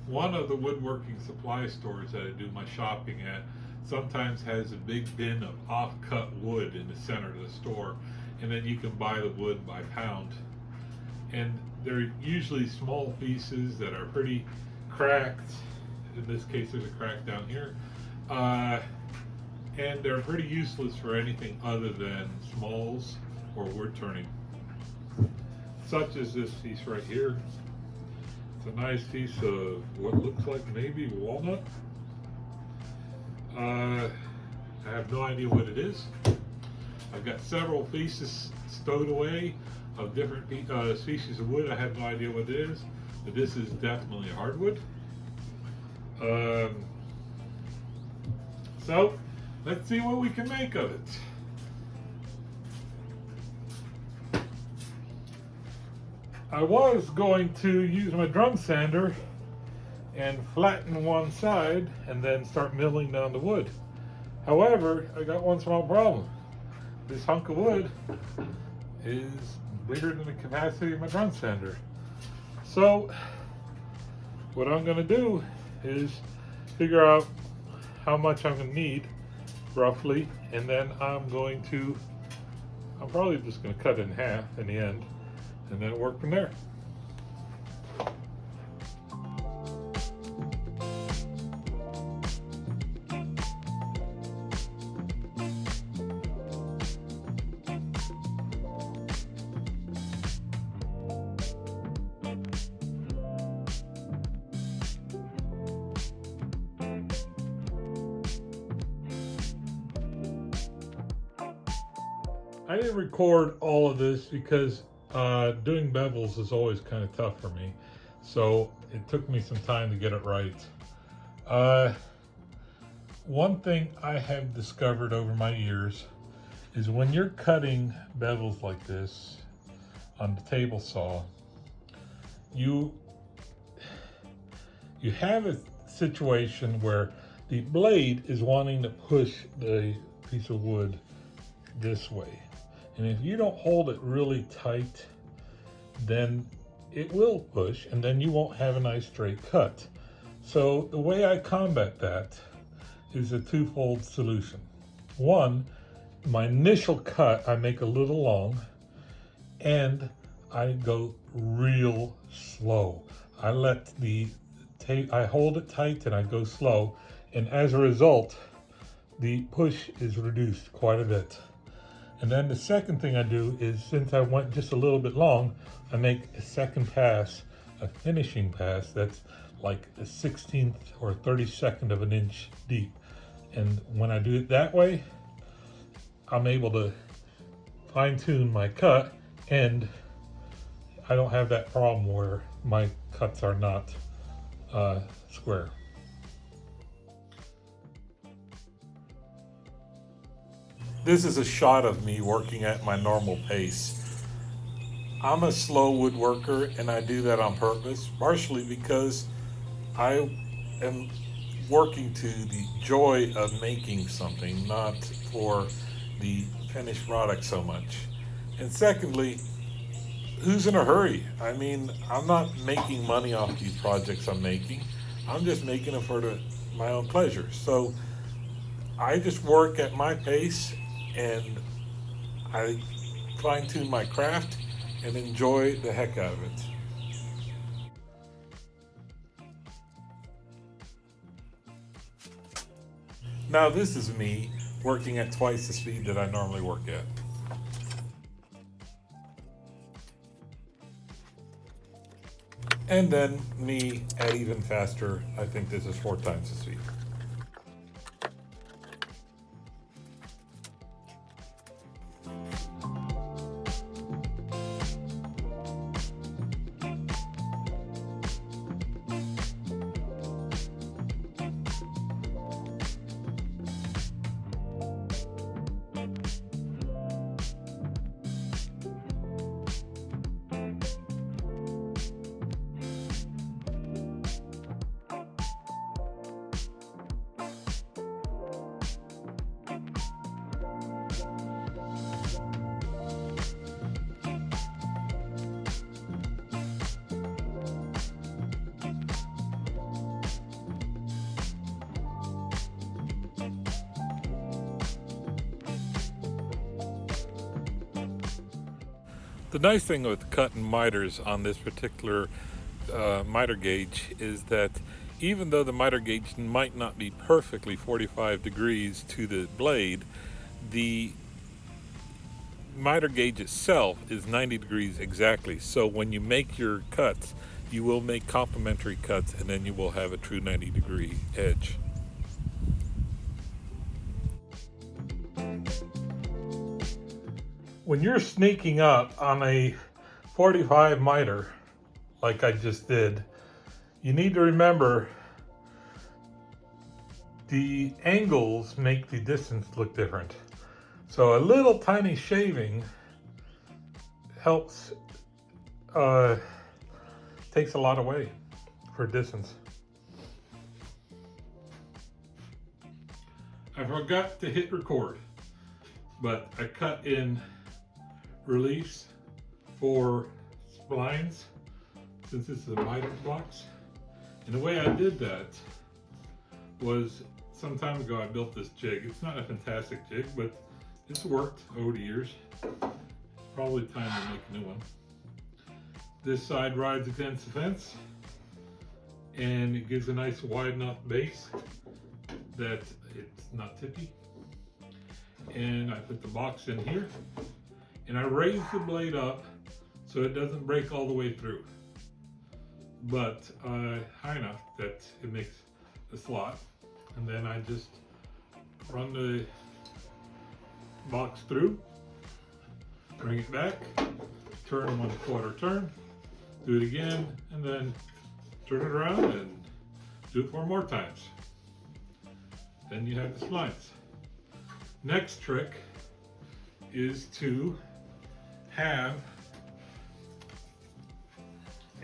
One of the woodworking supply stores that I do my shopping at sometimes has a big bin of off-cut wood in the center of the store, and then you can buy the wood by pound. And they're usually small pieces that are pretty cracked. In this case, there's a crack down here. And they're pretty useless for anything other than smalls or wood turning. Such as this piece right here. It's a nice piece of what looks like maybe walnut. I have no idea what it is. I've got several pieces stowed away of different species of wood. I have no idea what it is, but this is definitely a hardwood. So let's see what we can make of it. I was going to use my drum sander and flatten one side and then start milling down the wood. However, I got one small problem. This hunk of wood is bigger than the capacity of my drum sander. So what I'm going to do is figure out how much I'm going to need roughly, and then I'm probably just going to cut it in half in the end and then work from there. I didn't record all of this because doing bevels is always kind of tough for me. So it took me some time to get it right. One thing I have discovered over my years is when you're cutting bevels like this on the table saw, you have a situation where the blade is wanting to push the piece of wood this way. And if you don't hold it really tight, then it will push and then you won't have a nice straight cut. So the way I combat that is a twofold solution. One, my initial cut I make a little long and I go real slow. I hold it tight and I go slow, and as a result the push is reduced quite a bit. And then the second thing I do is, since I went just a little bit long, I make a second pass, a finishing pass that's like a 16th or 32nd of an inch deep. And when I do it that way, I'm able to fine tune my cut, and I don't have that problem where my cuts are not square. This is a shot of me working at my normal pace. I'm a slow woodworker, and I do that on purpose, partially because I am working to the joy of making something, not for the finished product so much. And secondly, who's in a hurry? I mean, I'm not making money off these projects I'm making. I'm just making them for my own pleasure. So I just work at my pace, and I fine tune my craft and enjoy the heck out of it. Now this is me working at twice the speed that I normally work at. And then me at even faster, I think this is 4 times the speed. The nice thing with cutting miters on this particular miter gauge is that even though the miter gauge might not be perfectly 45 degrees to the blade, the miter gauge itself is 90 degrees exactly. So when you make your cuts, you will make complementary cuts, and then you will have a true 90-degree edge. When you're sneaking up on a 45 miter, like I just did, you need to remember the angles make the distance look different. So a little tiny shaving helps, takes a lot away for distance. I forgot to hit record, but I cut in reliefs for splines since this is a miter box. And the way I did that was some time ago I built this jig. It's not a fantastic jig, but it's worked over the years. Probably time to make a new one. This side rides against the fence and it gives a nice wide enough base that it's not tippy. And I put the box in here and I raise the blade up so it doesn't break all the way through, but high enough that it makes a slot. And then I just run the box through, bring it back, turn 1/4 turn, do it again, and then turn it around and do it 4 more times. Then you have the splines. Next trick is to have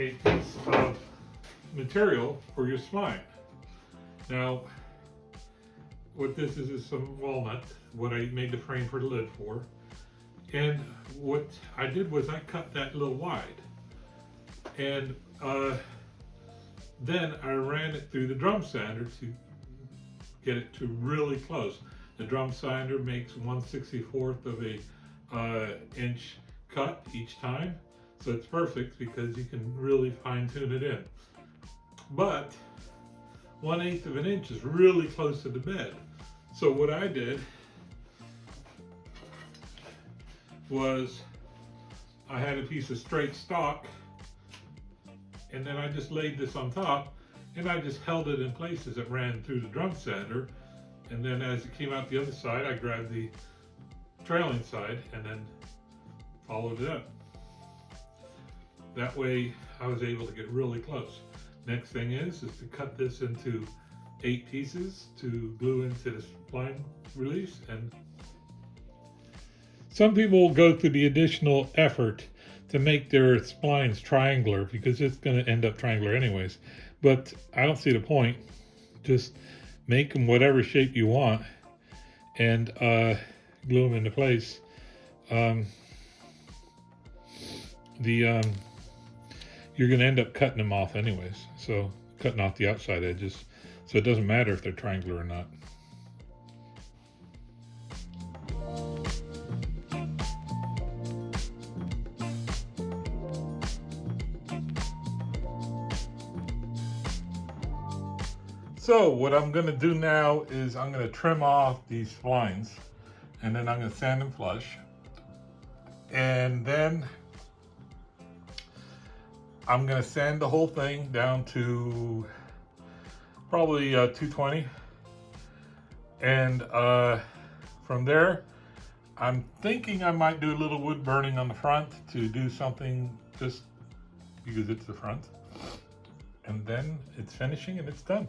a piece of material for your spline. Now, what this is some walnut, what I made the frame for the lid for. And what I did was I cut that a little wide. And then I ran it through the drum sander to get it to really close. The drum sander makes 1/64 of a inch cut each time. So it's perfect because you can really fine tune it in. But 1/8 of an inch is really close to the bed. So what I did was I had a piece of straight stock and then I just laid this on top and I just held it in place as it ran through the drum sander. And then as it came out the other side, I grabbed the trailing side and then followed it up. That way I was able to get really close. Next thing is to cut this into 8 pieces to glue into the spline release. And some people will go through the additional effort to make their splines triangular because it's going to end up triangular anyways. But I don't see the point. Just make them whatever shape you want and glue them into place. You're going to end up cutting them off anyways, so cutting off the outside edges, so it doesn't matter if they're triangular or not. So what I'm going to do now is I'm going to trim off these splines and then I'm going to sand them flush, and then I'm going to sand the whole thing down to probably 220. And from there, I'm thinking I might do a little wood burning on the front to do something just because it's the front. And then it's finishing and it's done.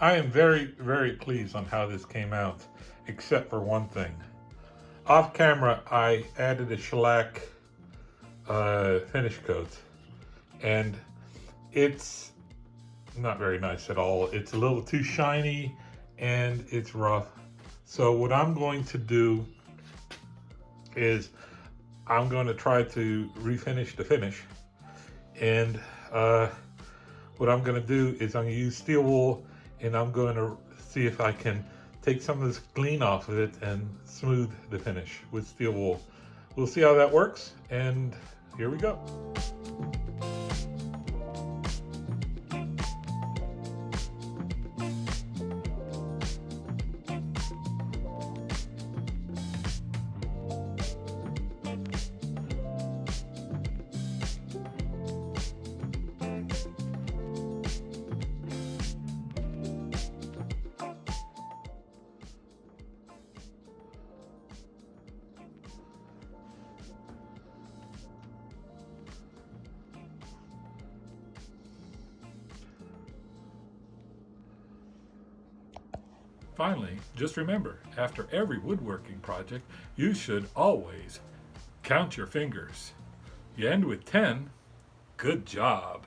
I am very, very pleased on how this came out, except for one thing. Off camera, I added a shellac finish coat, and it's not very nice at all. It's a little too shiny and it's rough. So what I'm going to do is I'm going to try to refinish the finish. And what I'm going to do is I'm going to use steel wool, and I'm going to see if I can take some of this clean off of it and smooth the finish with steel wool. We'll see how that works, and here we go. Finally, just remember, after every woodworking project, you should always count your fingers. You end with 10, good job.